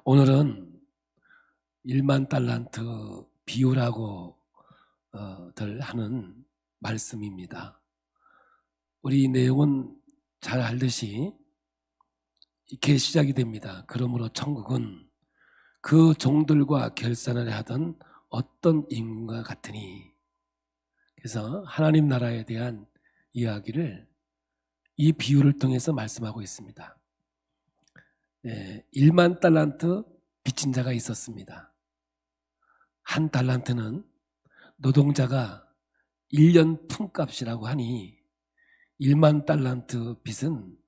오늘은 1만 달란트 비유라고 들 하는 말씀입니다. 우리 내용은 잘 알듯이 이렇게 시작이 됩니다. 그러므로 천국은 그 종들과 결산을 하던 어떤 임금과 같으니. 그래서 하나님 나라에 대한 이야기를 이 비유를 통해서 말씀하고 있습니다. 1만 달란트 빚진 자가 있었습니다. 한 달란트는 노동자가 1년 품값이라고 하니 1만 달란트 빚은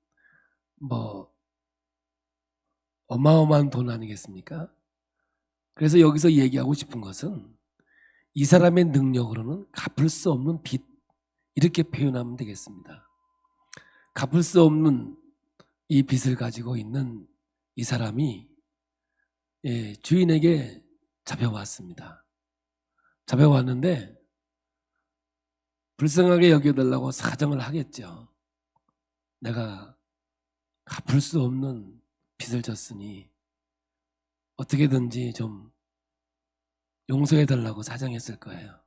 어마어마한 돈 아니겠습니까? 그래서 여기서 얘기하고 싶은 것은 이 사람의 능력으로는 갚을 수 없는 빚, 이렇게 표현하면 되겠습니다. 갚을 수 없는 이 빚을 가지고 있는 이 사람이 주인에게 잡혀왔습니다. 잡혀왔는데 불쌍하게 여겨달라고 사정을 하겠죠. 내가 갚을 수 없는 빚을 졌으니 어떻게든지 좀 용서해달라고 사정했을 거예요.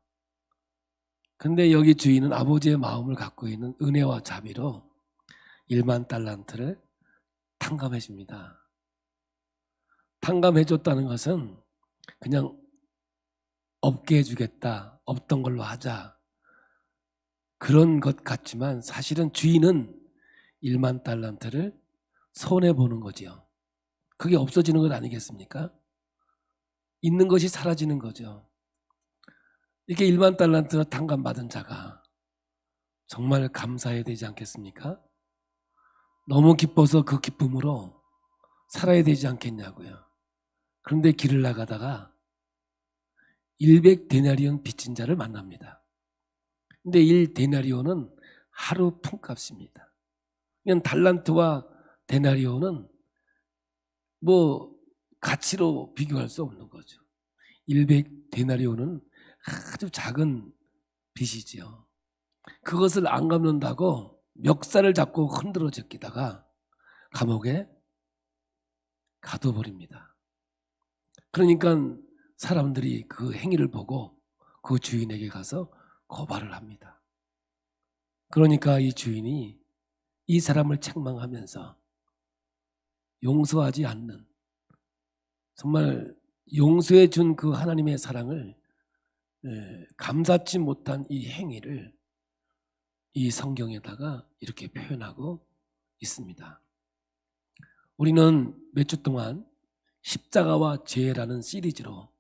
근데 여기 주인은 아버지의 마음을 갖고 있는 은혜와 자비로 1만 달란트를 탕감해 줍니다. 탕감해 줬다는 것은 그냥 없게 해주겠다, 없던 걸로 하자, 그런 것 같지만 사실은 주인은 1만 달란트를 손해보는 거지요. 그게 없어지는 것 아니겠습니까? 있는 것이 사라지는 거죠. 이렇게 1만 달란트 탕감받은 자가 정말 감사해야 되지 않겠습니까? 너무 기뻐서 그 기쁨으로 살아야 되지 않겠냐고요. 그런데 길을 나가다가 100데나리온 빚진 자를 만납니다. 근데 1데나리온은 하루 품값입니다. 그냥 달란트와 데나리온은 가치로 비교할 수 없는 거죠. 100데나리온은 아주 작은 빚이지요. 그것을 안 갚는다고 멱살을 잡고 흔들어 제끼다가 감옥에 가둬버립니다. 그러니까 사람들이 그 행위를 보고 그 주인에게 가서 고발을 합니다. 그러니까 이 주인이 이 사람을 책망하면서 용서하지 않는, 정말 용서해 준 그 하나님의 사랑을 감사치 못한 이 행위를 이 성경에다가 이렇게 표현하고 있습니다. 우리는 몇 주 동안 십자가와 죄라는 시리즈로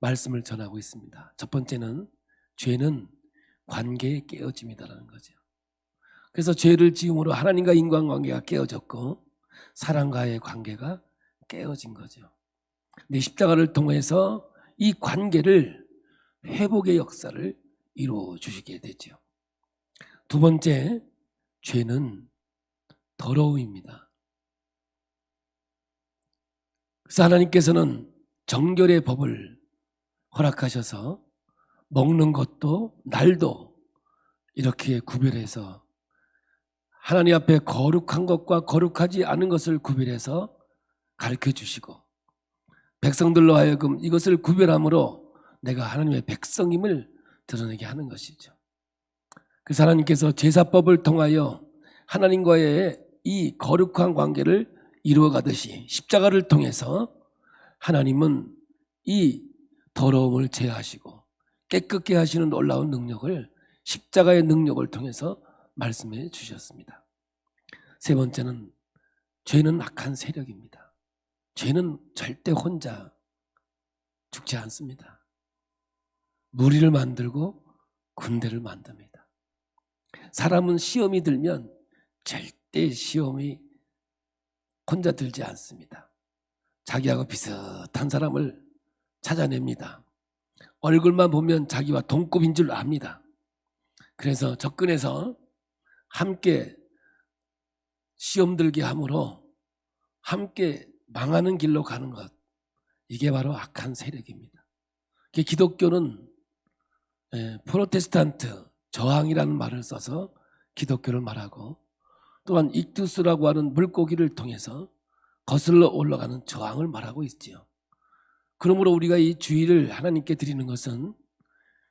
말씀을 전하고 있습니다. 첫 번째는 죄는 관계의 깨어짐이다라는 거죠. 그래서 죄를 지음으로 하나님과 인간관계가 깨어졌고 사람과의 관계가 깨어진 거죠. 근데 십자가를 통해서 이 관계를 회복의 역사를 이루어 주시게 되죠. 두 번째, 죄는 더러움입니다. 그래서 하나님께서는 정결의 법을 허락하셔서 먹는 것도 날도 이렇게 구별해서 하나님 앞에 거룩한 것과 거룩하지 않은 것을 구별해서 가르쳐 주시고 백성들로 하여금 이것을 구별함으로 내가 하나님의 백성임을 드러내게 하는 것이죠. 그래서 하나님께서 제사법을 통하여 하나님과의 이 거룩한 관계를 이루어가듯이 십자가를 통해서 하나님은 이 더러움을 제하시고 깨끗게 하시는 놀라운 능력을 십자가의 능력을 통해서 말씀해 주셨습니다. 세 번째는 죄는 악한 세력입니다. 죄는 절대 혼자 죽지 않습니다. 무리를 만들고 군대를 만듭니다. 사람은 시험이 들면 절대 시험이 혼자 들지 않습니다. 자기하고 비슷한 사람을 찾아냅니다. 얼굴만 보면 자기와 동급인 줄 압니다. 그래서 접근해서 함께 시험 들게 함으로 함께 망하는 길로 가는 것, 이게 바로 악한 세력입니다. 기독교는 프로테스탄트, 저항이라는 말을 써서 기독교를 말하고, 또한 익투스라고 하는 물고기를 통해서 거슬러 올라가는 저항을 말하고 있지요. 그러므로 우리가 이 주일을 하나님께 드리는 것은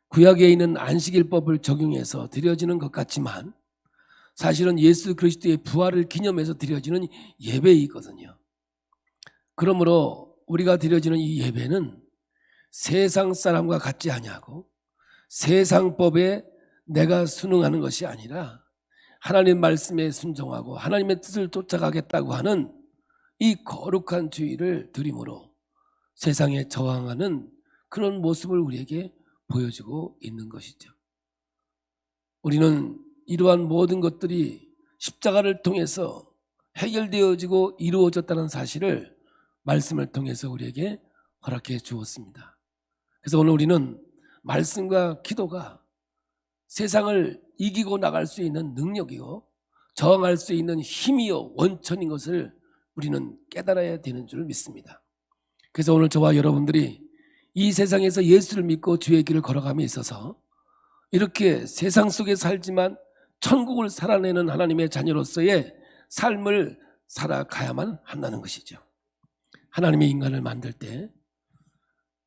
구약에 있는 안식일법을 적용해서 드려지는 것 같지만 사실은 예수 그리스도의 부활을 기념해서 드려지는 예배이거든요. 그러므로 우리가 드려지는 이 예배는 세상 사람과 같지 아니하고 세상법에 내가 순응하는 것이 아니라 하나님 말씀에 순종하고 하나님의 뜻을 쫓아가겠다고 하는 이 거룩한 주일을 드림으로 세상에 저항하는 그런 모습을 우리에게 보여주고 있는 것이죠. 우리는 이러한 모든 것들이 십자가를 통해서 해결되어지고 이루어졌다는 사실을 말씀을 통해서 우리에게 허락해 주었습니다. 그래서 오늘 우리는 말씀과 기도가 세상을 이기고 나갈 수 있는 능력이요 저항할 수 있는 힘이요 원천인 것을 우리는 깨달아야 되는 줄 믿습니다. 그래서 오늘 저와 여러분들이 이 세상에서 예수를 믿고 주의 길을 걸어감에 있어서 이렇게 세상 속에 살지만 천국을 살아내는 하나님의 자녀로서의 삶을 살아가야만 한다는 것이죠. 하나님의 인간을 만들 때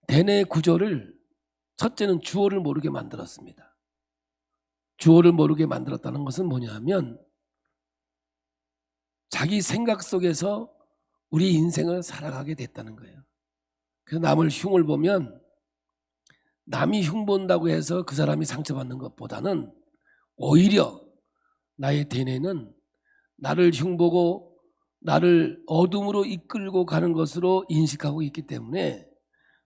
대내 구조를 첫째는 주어를 모르게 만들었습니다. 주어를 모르게 만들었다는 것은 뭐냐 하면 자기 생각 속에서 우리 인생을 살아가게 됐다는 거예요. 그래서 남을 흉을 보면 남이 흉 본다고 해서 그 사람이 상처받는 것보다는 오히려 나의 대뇌는 나를 흉보고 나를 어둠으로 이끌고 가는 것으로 인식하고 있기 때문에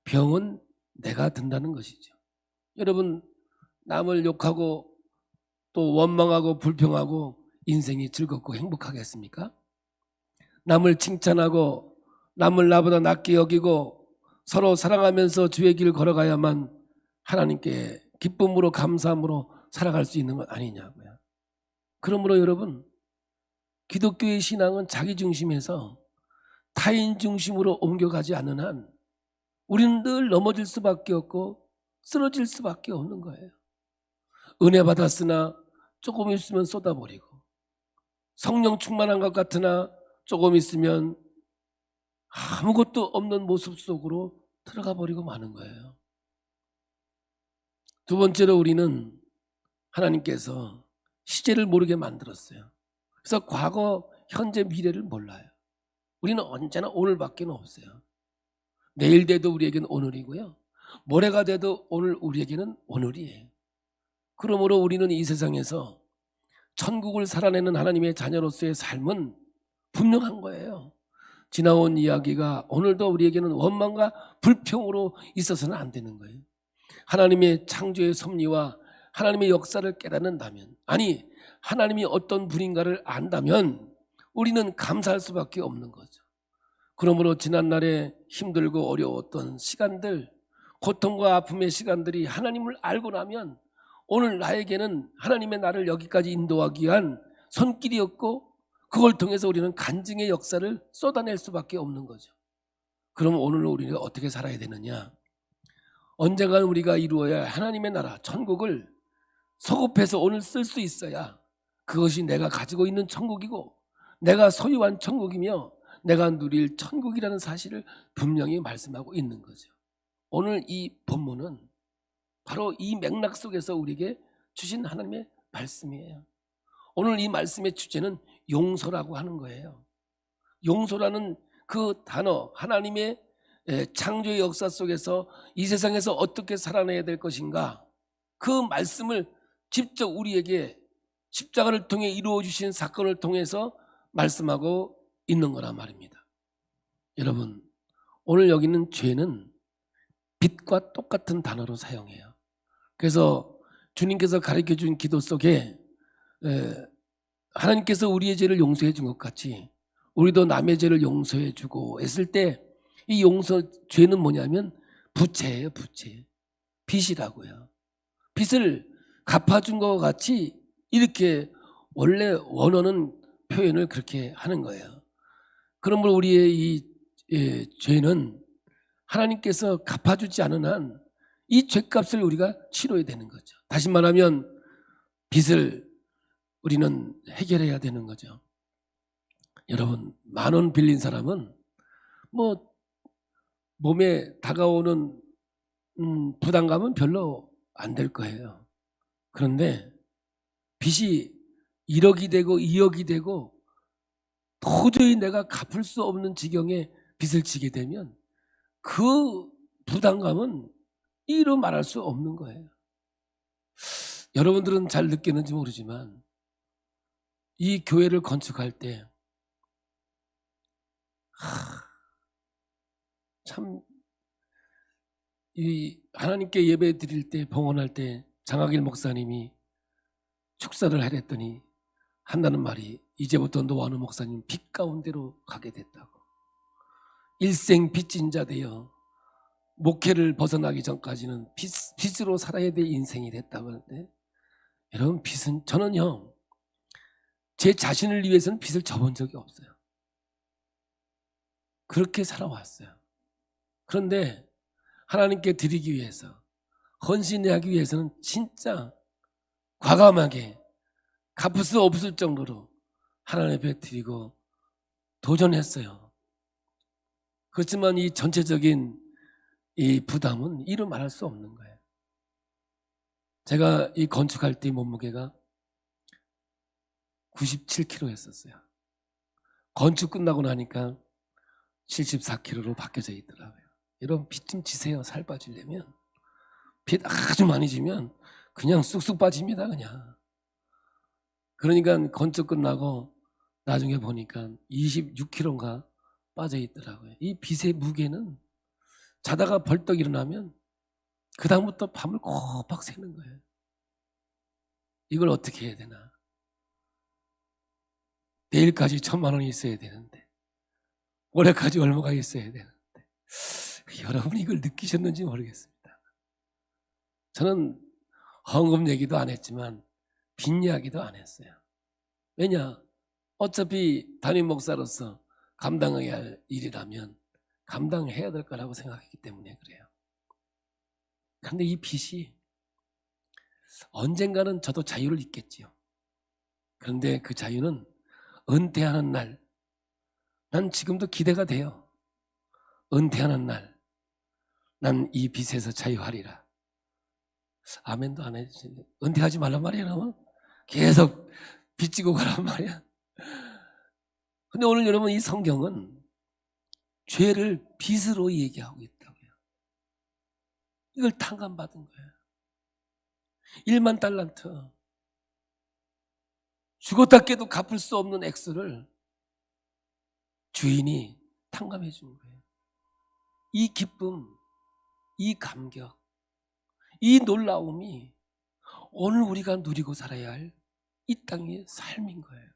병은 내가 든다는 것이죠. 여러분 남을 욕하고 또 원망하고 불평하고 인생이 즐겁고 행복하겠습니까? 남을 칭찬하고 남을 나보다 낫게 여기고 서로 사랑하면서 주의 길을 걸어가야만 하나님께 기쁨으로 감사함으로 살아갈 수 있는 것 아니냐고요. 그러므로 여러분 기독교의 신앙은 자기 중심에서 타인 중심으로 옮겨가지 않는 한 우리는 늘 넘어질 수밖에 없고 쓰러질 수밖에 없는 거예요. 은혜 받았으나 조금 있으면 쏟아버리고 성령 충만한 것 같으나 조금 있으면 아무것도 없는 모습 속으로 들어가 버리고 마는 거예요. 두 번째로 우리는 하나님께서 시제를 모르게 만들었어요. 그래서 과거, 현재, 미래를 몰라요. 우리는 언제나 오늘밖에 없어요. 내일 돼도 우리에게는 오늘이고요. 모레가 돼도 오늘 우리에게는 오늘이에요. 그러므로 우리는 이 세상에서 천국을 살아내는 하나님의 자녀로서의 삶은 분명한 거예요. 지나온 이야기가 오늘도 우리에게는 원망과 불평으로 있어서는 안 되는 거예요. 하나님의 창조의 섭리와 하나님의 역사를 깨닫는다면, 아니 하나님이 어떤 분인가를 안다면 우리는 감사할 수밖에 없는 거죠. 그러므로 지난날에 힘들고 어려웠던 시간들, 고통과 아픔의 시간들이 하나님을 알고 나면 오늘 나에게는 하나님의 나를 여기까지 인도하기 위한 손길이었고 그걸 통해서 우리는 간증의 역사를 쏟아낼 수밖에 없는 거죠. 그러면 오늘 우리가 어떻게 살아야 되느냐? 언젠가 우리가 이루어야 하나님의 나라 천국을 소급해서 오늘 쓸 수 있어야 그것이 내가 가지고 있는 천국이고 내가 소유한 천국이며 내가 누릴 천국이라는 사실을 분명히 말씀하고 있는 거죠. 오늘 이 본문은 바로 이 맥락 속에서 우리에게 주신 하나님의 말씀이에요. 오늘 이 말씀의 주제는 용서라고 하는 거예요. 용서라는 그 단어, 하나님의 창조의 역사 속에서 이 세상에서 어떻게 살아내야 될 것인가, 그 말씀을 직접 우리에게 십자가를 통해 이루어 주신 사건을 통해서 말씀하고 있는 거란 말입니다. 여러분, 오늘 여기 있는 죄는 빛과 똑같은 단어로 사용해요. 그래서 주님께서 가르쳐 준 기도 속에 하나님께서 우리의 죄를 용서해 준 것 같이 우리도 남의 죄를 용서해 주고 했을 때 이 용서, 죄는 뭐냐면 부채예요. 부채, 빚이라고요. 빚을 갚아준 것 같이 이렇게 원래 원어는 표현을 그렇게 하는 거예요. 그러므로 우리의 이 죄는 하나님께서 갚아주지 않은 한 이 죄값을 우리가 치러야 되는 거죠. 다시 말하면 빚을 우리는 해결해야 되는 거죠. 여러분, 10,000원 빌린 사람은 뭐 몸에 다가오는 부담감은 별로 안 될 거예요. 그런데 빚이 1억이 되고 2억이 되고 도저히 내가 갚을 수 없는 지경에 빚을 지게 되면 그 부담감은 이루 말할 수 없는 거예요. 여러분들은 잘 느끼는지 모르지만 이 교회를 건축할 때 참 이 하나님께 예배 드릴 때 봉헌할 때 장학일 목사님이 축사를 하랬더니 한다는 말이 이제부터 노아는 목사님 빛 가운데로 가게 됐다고. 일생 빚진 자 되어 목회를 벗어나기 전까지는 빚으로 살아야 될 인생이 됐다고 하는데, 여러분, 빚은, 저는요 제 자신을 위해서는 빚을 져본 적이 없어요. 그렇게 살아왔어요. 그런데 하나님께 드리기 위해서, 헌신하기 위해서는 진짜 과감하게 갚을 수 없을 정도로 하나님 앞에 드리고 도전했어요. 그렇지만 이 전체적인 이 부담은 이루 말할 수 없는 거예요. 제가 이 건축할 때 몸무게가 97kg였었어요. 건축 끝나고 나니까 74kg로 바뀌어져 있더라고요. 여러분, 빚 좀 지세요. 살 빠지려면. 빚 아주 많이 지면 그냥 쑥쑥 빠집니다. 그냥. 그러니까 건축 끝나고 나중에 보니까 26kg인가 빠져 있더라고요. 이 빚의 무게는 자다가 벌떡 일어나면 그 다음부터 밤을 꼬박 새는 거예요. 이걸 어떻게 해야 되나. 내일까지 1,000만 원이 있어야 되는데, 올해까지 얼마가 있어야 되는데, 여러분이 이걸 느끼셨는지 모르겠습니다. 저는 헌금 얘기도 안 했지만 빚 이야기도 안 했어요. 왜냐? 어차피 담임 목사로서 감당해야 할 일이라면 감당해야 될 거라고 생각했기 때문에 그래요. 그런데 이 빚이 언젠가는 저도 자유를 잊겠지요. 그런데 그 자유는 은퇴하는 날, 난 지금도 기대가 돼요. 은퇴하는 날 난 이 빚에서 자유하리라. 아멘도 안 해주시네. 은퇴하지 말란 말이야. 그러면 계속 빚지고 가란 말이야. 근데 오늘 여러분, 이 성경은 죄를 빚으로 얘기하고 있다고요. 이걸 탕감받은 거예요. 1만 달란트, 죽었다 깨도 갚을 수 없는 액수를 주인이 탕감해 준 거예요. 이 기쁨, 이 감격, 이 놀라움이 오늘 우리가 누리고 살아야 할 이 땅의 삶인 거예요.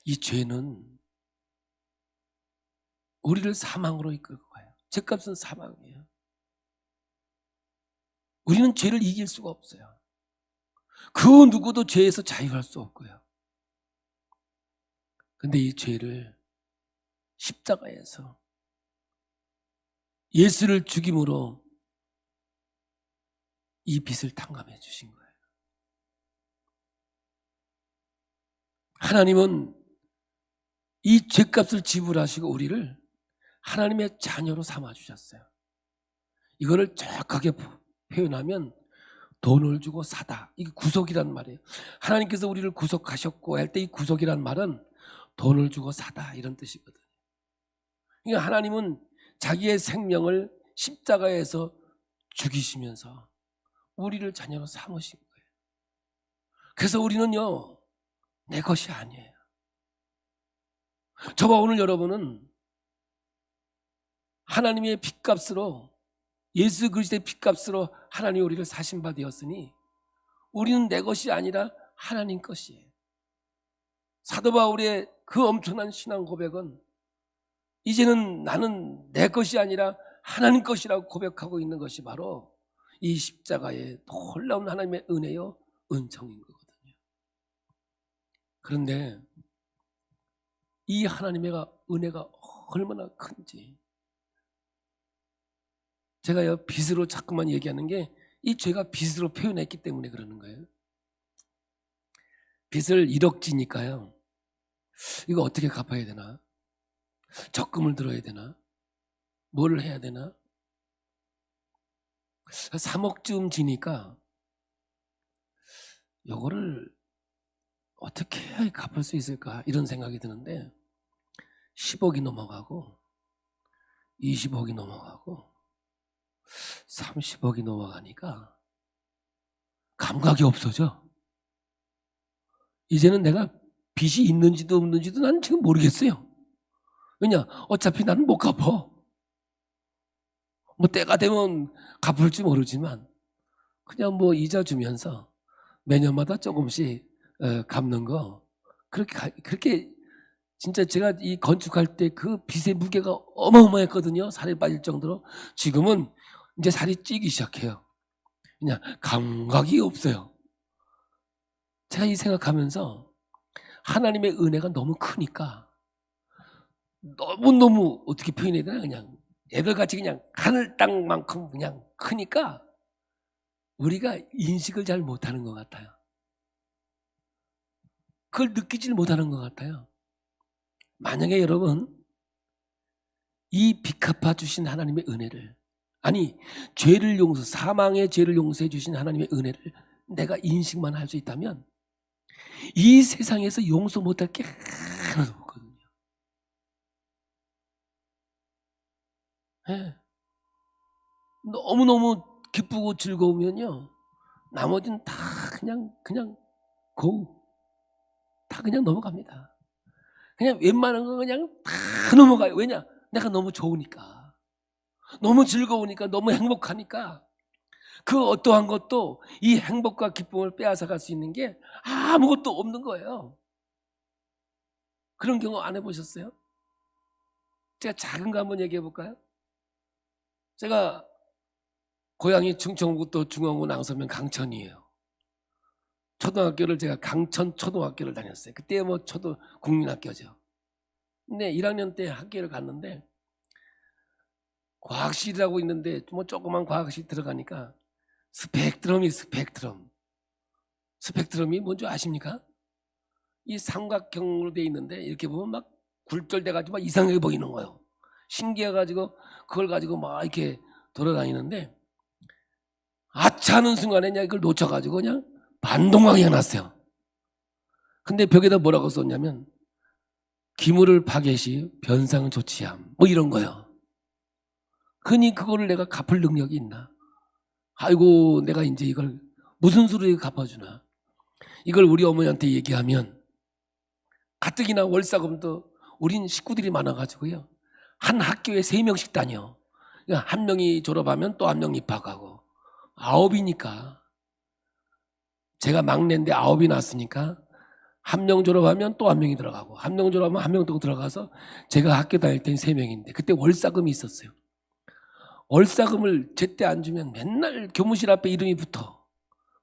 이 죄는 우리를 사망으로 이끌고 가요. 죄값은 사망이에요. 우리는 죄를 이길 수가 없어요. 그 누구도 죄에서 자유할 수 없고요. 근데 이 죄를 십자가에서 예수를 죽임으로 이 빚을 탕감해 주신 거예요. 하나님은 이 죄값을 지불하시고 우리를 하나님의 자녀로 삼아주셨어요. 이거를 정확하게 표현하면 돈을 주고 사다. 이게 구속이란 말이에요. 하나님께서 우리를 구속하셨고 할 때 이 구속이란 말은 돈을 주고 사다, 이런 뜻이거든요. 그러니까 하나님은 자기의 생명을 십자가에서 죽이시면서 우리를 자녀로 삼으신 거예요. 그래서 우리는요, 내 것이 아니에요. 저와 오늘 여러분은 하나님의 빚값으로, 예수 그리스도의 빚값으로 하나님 우리를 사신 바 되었으니 우리는 내 것이 아니라 하나님 것이에요. 사도 바울의 그 엄청난 신앙 고백은 이제는 나는 내 것이 아니라 하나님 것이라고 고백하고 있는 것이 바로 이 십자가의 놀라운 하나님의 은혜요, 은총인 거거든요. 그런데 이 하나님의 은혜가 얼마나 큰지, 제가 빚으로 자꾸만 얘기하는 게 이 죄가 빚으로 표현했기 때문에 그러는 거예요. 빚을 1억 지니까요. 이거 어떻게 갚아야 되나? 적금을 들어야 되나? 뭘 해야 되나? 3억쯤 지니까 이거를 어떻게 해야 갚을 수 있을까? 이런 생각이 드는데 10억이 넘어가고 20억이 넘어가고 30억이 넘어가니까 감각이 없어져. 이제는 내가 빚이 있는지도 없는지도 난 지금 모르겠어요. 왜냐? 어차피 나는 못 갚아. 뭐 때가 되면 갚을지 모르지만 그냥 뭐 이자 주면서 매년마다 조금씩 갚는 거 그렇게 진짜 제가 이 건축할 때 그 빚의 무게가 어마어마했거든요. 살이 빠질 정도로. 지금은 이제 살이 찌기 시작해요. 그냥 감각이 없어요. 제가 이 생각하면서 하나님의 은혜가 너무 크니까 너무너무 어떻게 표현해야 되나 그냥 애들같이 그냥 하늘 땅만큼 그냥 크니까 우리가 인식을 잘 못하는 것 같아요. 그걸 느끼질 못하는 것 같아요. 만약에 여러분 이 빚 갚아 주신 하나님의 은혜를 아니 죄를 사망의 죄를 용서해 주신 하나님의 은혜를 내가 인식만 할 수 있다면 이 세상에서 용서 못할 게 하나도 없거든요. 네. 너무너무 기쁘고 즐거우면요 나머지는 다 그냥 다 그냥 넘어갑니다. 그냥 웬만한 거 그냥 다 넘어가요. 왜냐? 내가 너무 좋으니까 너무 즐거우니까 너무 행복하니까 그 어떠한 것도 이 행복과 기쁨을 빼앗아갈 수 있는 게 아무것도 없는 거예요. 그런 경우 안 해보셨어요? 제가 작은 거 한번 얘기해 볼까요? 제가 고향이 충청북도 중앙구 낭서면 강천이에요. 초등학교를 제가 강천 초등학교를 다녔어요. 그때 뭐 국민학교죠. 근데 1학년 때 학교를 갔는데 과학실이라고 있는데 뭐 조그만 과학실 들어가니까 스펙트럼이 뭔지 아십니까? 이 삼각형으로 돼 있는데 이렇게 보면 막 굴절돼가지고 막 이상하게 보이는 거예요. 신기해가지고 그걸 가지고 막 이렇게 돌아다니는데 아차하는 순간에 그냥 이걸 놓쳐가지고 그냥 반동강이 해놨어요. 근데 벽에다 뭐라고 썼냐면 기물을 파괴시 변상 조치함 뭐 이런 거예요. 흔히 그거를 내가 갚을 능력이 있나? 아이고 내가 이제 이걸 무슨 수로 갚아주나? 이걸 우리 어머니한테 얘기하면 가뜩이나 월사금도 우린 식구들이 많아가지고요. 한 학교에 3명씩 다녀. 그러니까 한 명이 졸업하면 또 한 명 입학하고 9이니까 제가 막내인데 9이 났으니까 한 명 졸업하면 또 한 명이 들어가고 한 명 졸업하면 한 명 또 들어가서 제가 학교 다닐 때는 3명인데 그때 월사금이 있었어요. 월사금을 제때 안 주면 맨날 교무실 앞에 이름이 붙어.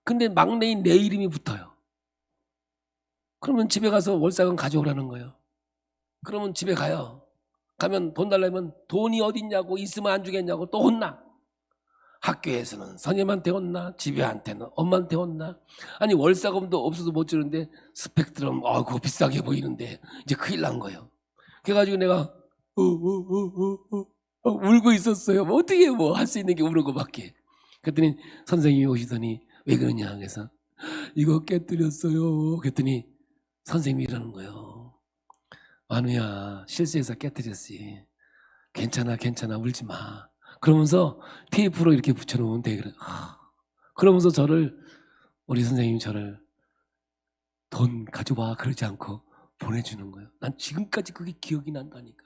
근데 막내인 내 이름이 붙어요. 그러면 집에 가서 월사금 가져오라는 거예요. 그러면 집에 가요. 가면 돈 달라면 돈이 어딨냐고 있으면 안 주겠냐고 또 혼나. 학교에서는 선생님한테 혼나, 집에한테는 엄마한테 혼나. 아니 월사금도 없어서 못 주는데 스펙트럼 그거 비싸게 보이는데 이제 큰일 난 거예요. 그래가지고 내가 울고 있었어요. 뭐 어떻게 뭐 할 수 있는 게 우는 거밖에. 그랬더니 선생님이 오시더니 왜 그러냐 그래서 이거 깨뜨렸어요. 그랬더니 선생님이 이러는 거예요. 만우야 실수해서 깨뜨렸지. 괜찮아 울지 마. 그러면서 테이프로 이렇게 붙여놓으면 돼. 그러면서 우리 선생님이 저를 돈 가져와 그러지 않고 보내주는 거예요. 난 지금까지 그게 기억이 난다니까.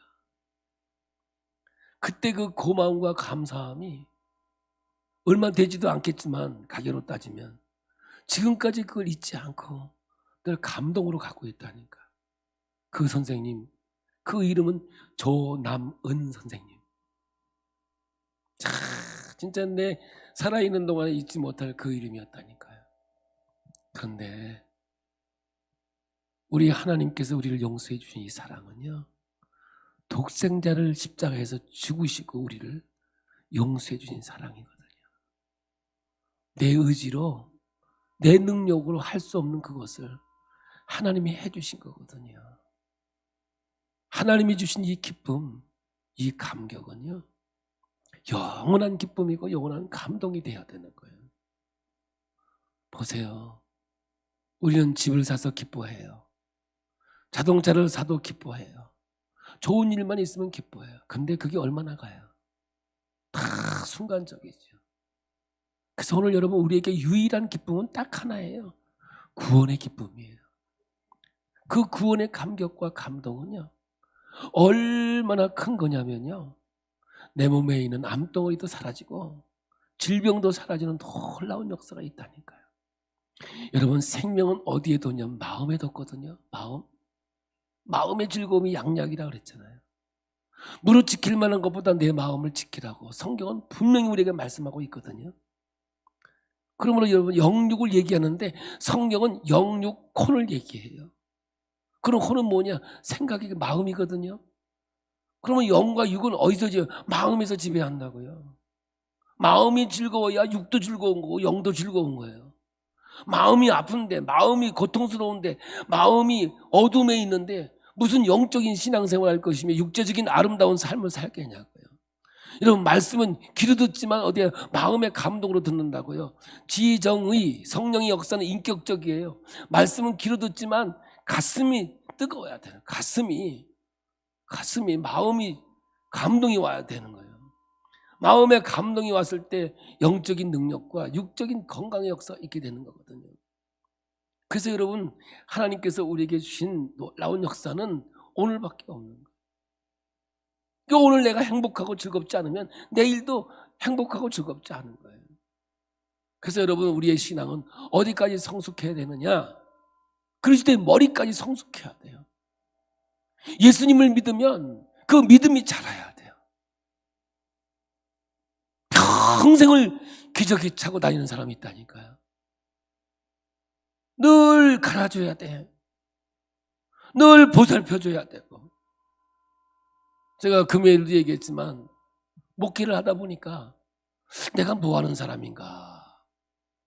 그때 그 고마움과 감사함이 얼마 되지도 않겠지만 가격으로 따지면 지금까지 그걸 잊지 않고 늘 감동으로 갖고 있다니까. 그 선생님, 그 이름은 조남은 선생님. 진짜 내 살아있는 동안에 잊지 못할 그 이름이었다니까요. 그런데 우리 하나님께서 우리를 용서해 주신 이 사랑은요, 독생자를 십자가에서 죽으시고 우리를 용서해 주신 사랑이거든요. 내 의지로 내 능력으로 할 수 없는 그것을 하나님이 해주신 거거든요. 하나님이 주신 이 기쁨, 이 감격은요, 영원한 기쁨이고 영원한 감동이 되어야 되는 거예요. 보세요. 우리는 집을 사서 기뻐해요. 자동차를 사도 기뻐해요. 좋은 일만 있으면 기뻐해요. 근데 그게 얼마나 가요? 다 순간적이죠. 그래서 오늘 여러분, 우리에게 유일한 기쁨은 딱 하나예요. 구원의 기쁨이에요. 그 구원의 감격과 감동은요, 얼마나 큰 거냐면요, 내 몸에 있는 암덩어리도 사라지고 질병도 사라지는 놀라운 역사가 있다니까요. 여러분, 생명은 어디에 뒀냐? 마음에 뒀거든요. 마음의 즐거움이 양약이라 그랬잖아요. 무릇 지킬 만한 것보다 내 마음을 지키라고 성경은 분명히 우리에게 말씀하고 있거든요. 그러므로 여러분, 영육을 얘기하는데 성경은 영육 혼을 얘기해요. 그럼 혼은 뭐냐? 생각이 마음이거든요. 그러면 영과 육은 어디서 마음에서 지배한다고요. 마음이 즐거워야 육도 즐거운 거고 영도 즐거운 거예요. 마음이 아픈데, 마음이 고통스러운데, 마음이 어둠에 있는데 무슨 영적인 신앙생활을 할 것이며 육체적인 아름다운 삶을 살겠냐고요. 여러분, 말씀은 귀로 듣지만 어디에 마음의 감동으로 듣는다고요. 지정의 성령의 역사는 인격적이에요. 말씀은 귀로 듣지만 가슴이 뜨거워야 돼요. 가슴이 마음이 감동이 와야 되는 거예요. 마음에 감동이 왔을 때 영적인 능력과 육적인 건강의 역사가 있게 되는 거거든요. 그래서 여러분, 하나님께서 우리에게 주신 놀라운 역사는 오늘밖에 없는 거예요. 그러니까 오늘 내가 행복하고 즐겁지 않으면 내일도 행복하고 즐겁지 않은 거예요. 그래서 여러분, 우리의 신앙은 어디까지 성숙해야 되느냐? 그러실 때 머리까지 성숙해야 돼요. 예수님을 믿으면 그 믿음이 자라야 돼요. 평생을 기저귀 차고 다니는 사람이 있다니까요. 늘 갈아줘야 돼. 늘 보살펴줘야 되고. 제가 금요일도 얘기했지만 목회를 하다 보니까 내가 뭐 하는 사람인가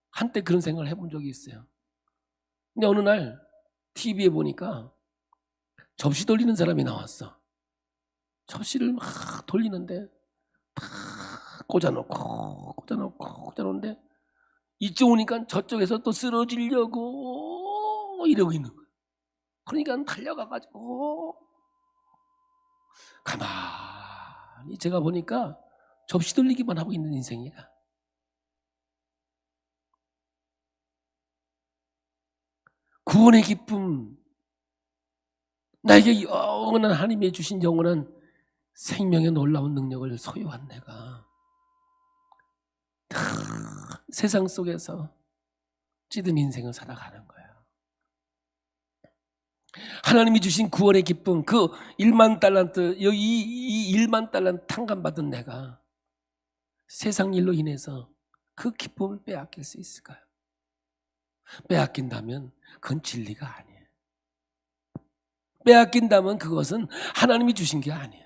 한때 그런 생각을 해본 적이 있어요. 근데 어느 날 TV에 보니까 접시 돌리는 사람이 나왔어. 접시를 막 돌리는데 막 꽂아놓는데 이쪽 오니까 저쪽에서 또 쓰러지려고 이러고 있는 거예요. 그러니까 달려가가지고 가만히 제가 보니까 접시 돌리기만 하고 있는 인생이야. 구원의 기쁨, 나에게 영원한 하나님이 주신 영원한 생명의 놀라운 능력을 소유한 내가 다 세상 속에서 찌든 인생을 살아가는 거예요. 하나님이 주신 구원의 기쁨, 그 1만 달란트, 이 1만 달란트 탕감받은 내가 세상 일로 인해서 그 기쁨을 빼앗길 수 있을까요? 빼앗긴다면 그건 진리가 아니에요. 빼앗긴다면 그것은 하나님이 주신 게 아니에요.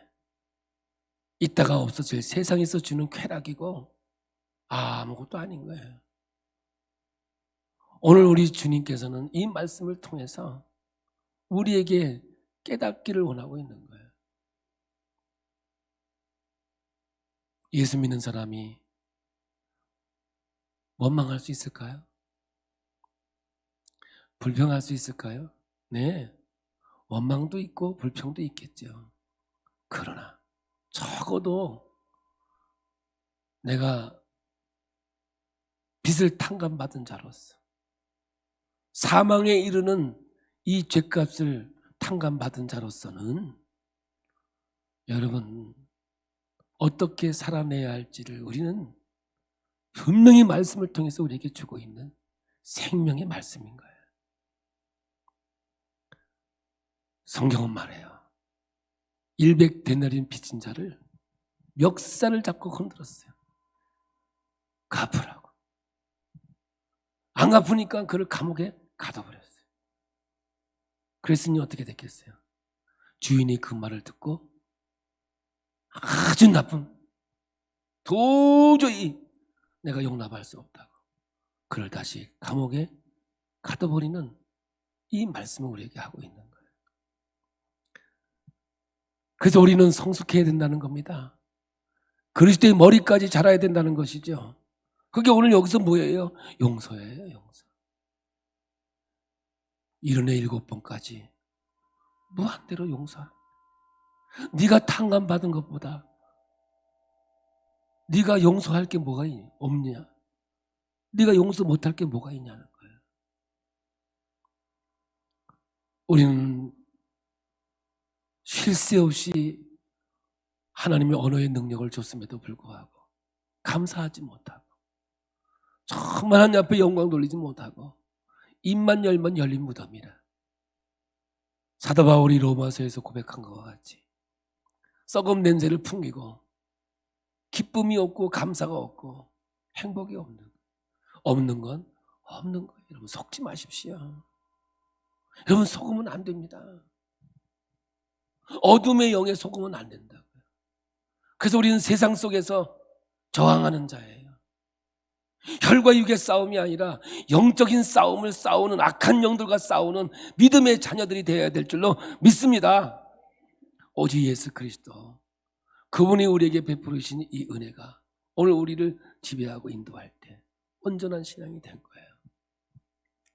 있다가 없어질 세상에서 주는 쾌락이고 아무것도 아닌 거예요. 오늘 우리 주님께서는 이 말씀을 통해서 우리에게 깨닫기를 원하고 있는 거예요. 예수 믿는 사람이 원망할 수 있을까요? 불평할 수 있을까요? 네, 원망도 있고 불평도 있겠죠. 그러나 적어도 내가 빚을 탕감받은 자로서 사망에 이르는 이 죄값을 탕감받은 자로서는 여러분 어떻게 살아내야 할지를 우리는 분명히 말씀을 통해서 우리에게 주고 있는 생명의 말씀인 거예요. 성경은 말해요. 100데나리온 빚진 자를 멱살을 잡고 흔들었어요. 갚으라고. 안 갚으니까 그를 감옥에 가둬버렸어요. 그랬으니 어떻게 됐겠어요? 주인이 그 말을 듣고 아주 나쁜, 도저히 내가 용납할 수 없다고 그를 다시 감옥에 가둬버리는 이 말씀을 우리에게 하고 있는 거예요. 그래서 우리는 성숙해야 된다는 겁니다. 그리스도의 머리까지 자라야 된다는 것이죠. 그게 오늘 여기서 뭐예요? 용서예요. 용서. 77번까지 무한대로 용서하라. 네가 탕감받은 것보다 네가 용서할 게 뭐가 없냐? 네가 용서 못할 게 뭐가 있냐는 거예요. 우리는 쉴 새 없이 하나님의 언어의 능력을 줬음에도 불구하고 감사하지 못하고 정말 하나님 앞에 영광 돌리지 못하고 입만 열면 열린 무덤이라. 사도 바울이 로마서에서 고백한 것과 같이 썩음 냄새를 풍기고 기쁨이 없고 감사가 없고 행복이 없는 건 없는 거예요. 여러분 속지 마십시오. 여러분 속으면 안 됩니다. 어둠의 영에 속으면 안 된다고요. 그래서 우리는 세상 속에서 저항하는 자예요. 혈과 육의 싸움이 아니라 영적인 싸움을 싸우는 악한 영들과 싸우는 믿음의 자녀들이 되어야 될 줄로 믿습니다. 오직 예수 그리스도, 그분이 우리에게 베풀으신 이 은혜가 오늘 우리를 지배하고 인도할 때 온전한 신앙이 된 거예요.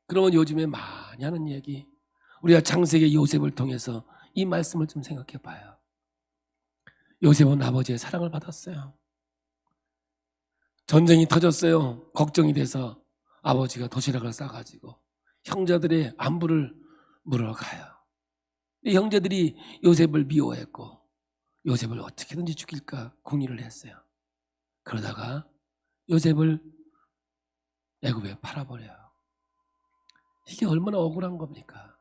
그러면 요즘에 많이 하는 얘기, 우리가 창세기 요셉을 통해서 이 말씀을 좀 생각해 봐요. 요셉은 아버지의 사랑을 받았어요. 전쟁이 터졌어요. 걱정이 돼서 아버지가 도시락을 싸가지고 형제들의 안부를 물으러 가요. 이 형제들이 요셉을 미워했고 요셉을 어떻게든지 죽일까 궁리를 했어요. 그러다가 요셉을 애굽에 팔아버려요. 이게 얼마나 억울한 겁니까?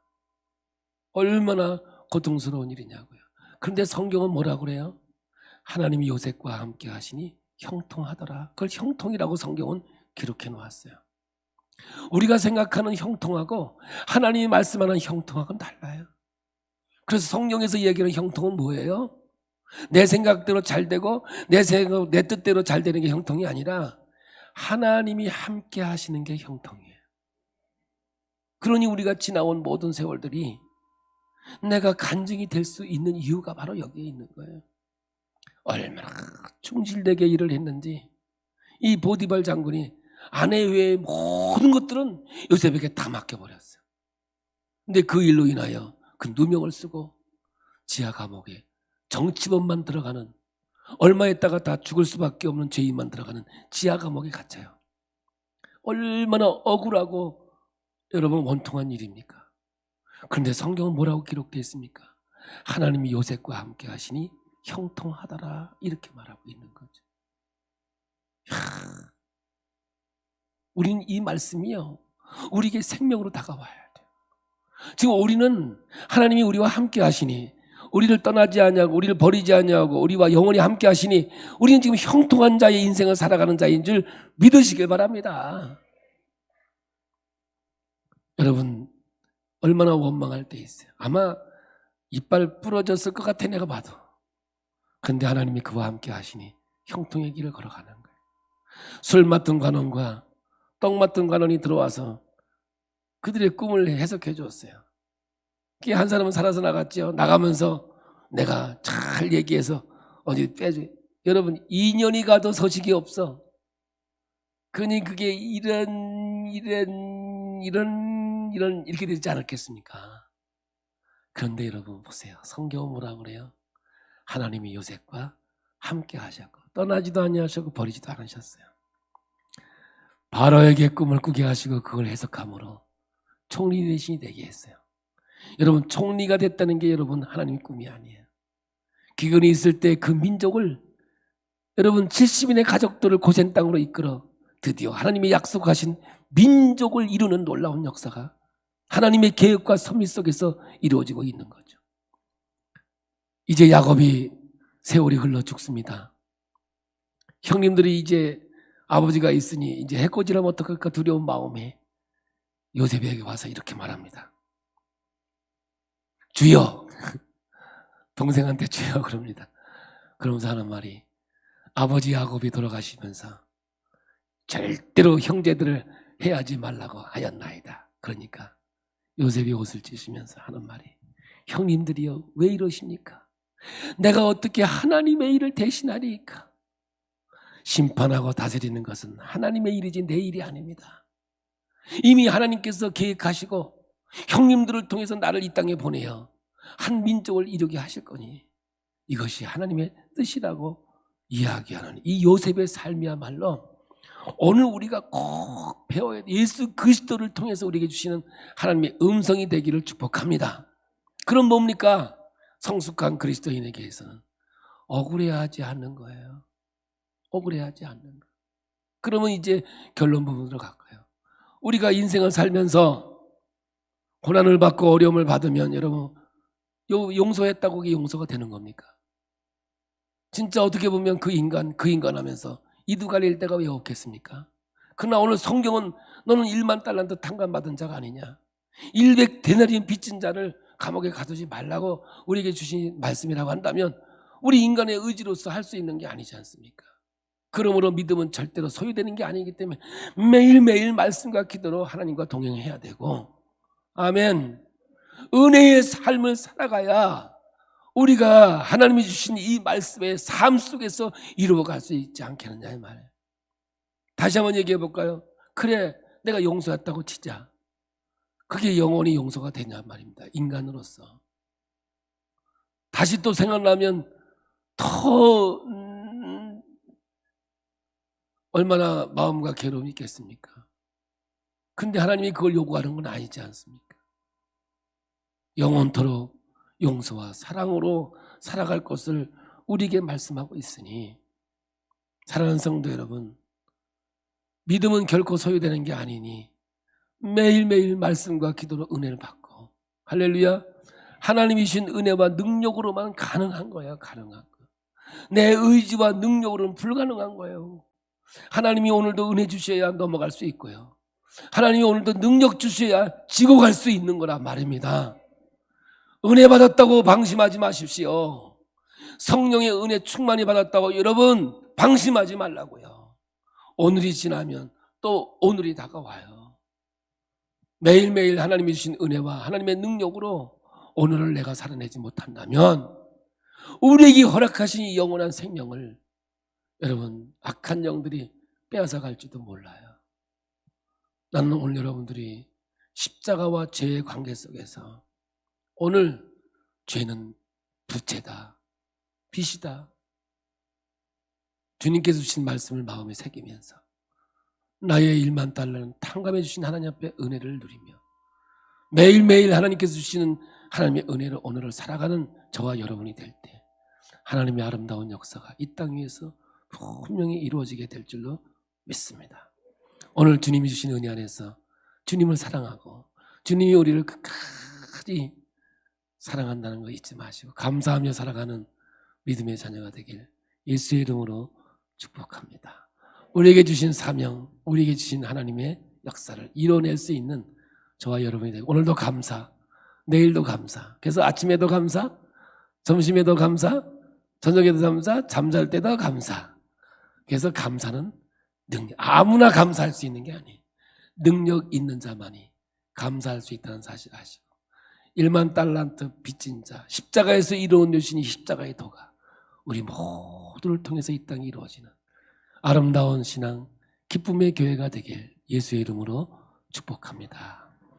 얼마나 고통스러운 일이냐고요. 그런데 성경은 뭐라고 그래요? 하나님이 요셉과 함께 하시니 형통하더라. 그걸 형통이라고 성경은 기록해 놓았어요. 우리가 생각하는 형통하고 하나님이 말씀하는 형통하고는 달라요. 그래서 성경에서 얘기하는 형통은 뭐예요? 내 생각대로 잘 되고 내 뜻대로 잘 되는 게 형통이 아니라 하나님이 함께 하시는 게 형통이에요. 그러니 우리가 지나온 모든 세월들이 내가 간증이 될 수 있는 이유가 바로 여기에 있는 거예요. 얼마나 충실되게 일을 했는지 이 보디발 장군이 아내 외의 모든 것들은 요셉에게 다 맡겨버렸어요. 근데 그 일로 인하여 그 누명을 쓰고 지하 감옥에 정치범만 들어가는, 얼마 있다가 다 죽을 수밖에 없는 죄인만 들어가는 지하 감옥에 갇혀요. 얼마나 억울하고 여러분 원통한 일입니까? 그런데 성경은 뭐라고 기록되어 있습니까? 하나님이 요셉과 함께 하시니 형통하더라 이렇게 말하고 있는 거죠. 우리는 이 말씀이요 우리에게 생명으로 다가와야 돼요. 지금 우리는 하나님이 우리와 함께 하시니, 우리를 떠나지 아니하고 우리를 버리지 아니하고 우리와 영원히 함께 하시니 우리는 지금 형통한 자의 인생을 살아가는 자인 줄 믿으시길 바랍니다. 여러분 얼마나 원망할 때 있어요. 아마 이빨 부러졌을 것 같아 내가 봐도. 근데 하나님이 그와 함께 하시니 형통의 길을 걸어가는 거예요. 술 맡은 관원과 떡 맡은 관원이 들어와서 그들의 꿈을 해석해 주었어요. 한 사람은 살아서 나갔죠. 나가면서 내가 잘 얘기해서 어디 빼줘. 여러분 2년이 가도 소식이 없어. 그러니 그게 이런 이렇게 되지 않았겠습니까? 그런데 여러분 보세요. 성경은 뭐라고 그래요? 하나님이 요셉과 함께 하셨고 떠나지도 아니하셨고 버리지도 않으셨어요. 바로에게 꿈을 꾸게 하시고 그걸 해석함으로 총리 대신이 되게 했어요. 여러분 총리가 됐다는 게 여러분 하나님의 꿈이 아니에요. 기근이 있을 때 그 민족을, 여러분 70인의 가족들을 고센 땅으로 이끌어 드디어 하나님이 약속하신 민족을 이루는 놀라운 역사가 하나님의 계획과 섭리 속에서 이루어지고 있는 거죠. 이제 야곱이 세월이 흘러 죽습니다. 형님들이 이제 아버지가 있으니 이제 해코지라면 어떡할까 두려운 마음에 요셉에게 와서 이렇게 말합니다. 주여, 동생한테 주여 그럽니다. 그러면서 하는 말이, 아버지 야곱이 돌아가시면서 절대로 형제들을 해하지 말라고 하였나이다. 그러니까 요셉이 옷을 찢으면서 하는 말이, 형님들이여 왜 이러십니까? 내가 어떻게 하나님의 일을 대신하리이까? 심판하고 다스리는 것은 하나님의 일이지 내 일이 아닙니다. 이미 하나님께서 계획하시고 형님들을 통해서 나를 이 땅에 보내어 한 민족을 이루게 하실 거니 이것이 하나님의 뜻이라고 이야기하는 이 요셉의 삶이야말로 오늘 우리가 꼭 배워야 돼. 예수 그리스도를 통해서 우리에게 주시는 하나님의 음성이 되기를 축복합니다. 그럼 뭡니까? 성숙한 그리스도인에게서는 억울해하지 않는 거예요. 억울해하지 않는 거. 그러면 이제 결론 부분으로 갈까요? 우리가 인생을 살면서 고난을 받고 어려움을 받으면 여러분 용서했다고 그게 용서가 되는 겁니까? 진짜 어떻게 보면 그 인간 하면서 이두갈릴 때가 왜 없겠습니까? 그러나 오늘 성경은 너는 1만 달란트 탕감받은 자가 아니냐, 100데나리온 빚진 자를 감옥에 가두지 말라고 우리에게 주신 말씀이라고 한다면 우리 인간의 의지로서 할 수 있는 게 아니지 않습니까? 그러므로 믿음은 절대로 소유되는 게 아니기 때문에 매일매일 말씀과 기도로 하나님과 동행해야 되고, 아멘, 은혜의 삶을 살아가야 우리가 하나님이 주신 이 말씀의 삶 속에서 이루어갈 수 있지 않겠느냐 이 말이에요. 다시 한번 얘기해 볼까요? 그래, 내가 용서했다고 치자. 그게 영원히 용서가 되냐 말입니다. 인간으로서. 다시 또 생각나면 더 얼마나 마음과 괴로움이 있겠습니까? 근데 하나님이 그걸 요구하는 건 아니지 않습니까? 영원토록 용서와 사랑으로 살아갈 것을 우리에게 말씀하고 있으니, 사랑하는 성도 여러분, 믿음은 결코 소유되는 게 아니니 매일매일 말씀과 기도로 은혜를 받고, 할렐루야, 하나님이 주신 은혜와 능력으로만 가능한 거예요. 가능한 거. 내 의지와 능력으로는 불가능한 거예요. 하나님이 오늘도 은혜 주셔야 넘어갈 수 있고요, 하나님이 오늘도 능력 주셔야 지고 갈 수 있는 거란 말입니다. 은혜 받았다고 방심하지 마십시오. 성령의 은혜 충만히 받았다고 여러분 방심하지 말라고요. 오늘이 지나면 또 오늘이 다가와요. 매일매일 하나님이 주신 은혜와 하나님의 능력으로 오늘을 내가 살아내지 못한다면 우리에게 허락하신 이 영원한 생명을 여러분 악한 영들이 빼앗아 갈지도 몰라요. 나는 오늘 여러분들이 십자가와 죄의 관계 속에서 오늘 죄는 부채다, 빚이다, 주님께서 주신 말씀을 마음에 새기면서 나의 1만 달러는 탕감해 주신 하나님 앞에 은혜를 누리며 매일매일 하나님께서 주시는 하나님의 은혜로 오늘을 살아가는 저와 여러분이 될 때 하나님의 아름다운 역사가 이 땅 위에서 분명히 이루어지게 될 줄로 믿습니다. 오늘 주님이 주신 은혜 안에서 주님을 사랑하고 주님이 우리를 끝까지 사랑한다는 거 잊지 마시고 감사하며 살아가는 믿음의 자녀가 되길 예수의 이름으로 축복합니다. 우리에게 주신 사명, 우리에게 주신 하나님의 역사를 이뤄낼 수 있는 저와 여러분이 되고, 오늘도 감사, 내일도 감사, 그래서 아침에도 감사, 점심에도 감사, 저녁에도 감사, 잠잘 때도 감사. 그래서 감사는 능력, 아무나 감사할 수 있는 게 아니에요. 능력 있는 자만이 감사할 수 있다는 사실 아시고, 1만 달란트 빚진 자, 십자가에서 이루어 주신 이 십자가의 도가 우리 모두를 통해서 이 땅에 이루어지는 아름다운 신앙, 기쁨의 교회가 되길 예수의 이름으로 축복합니다.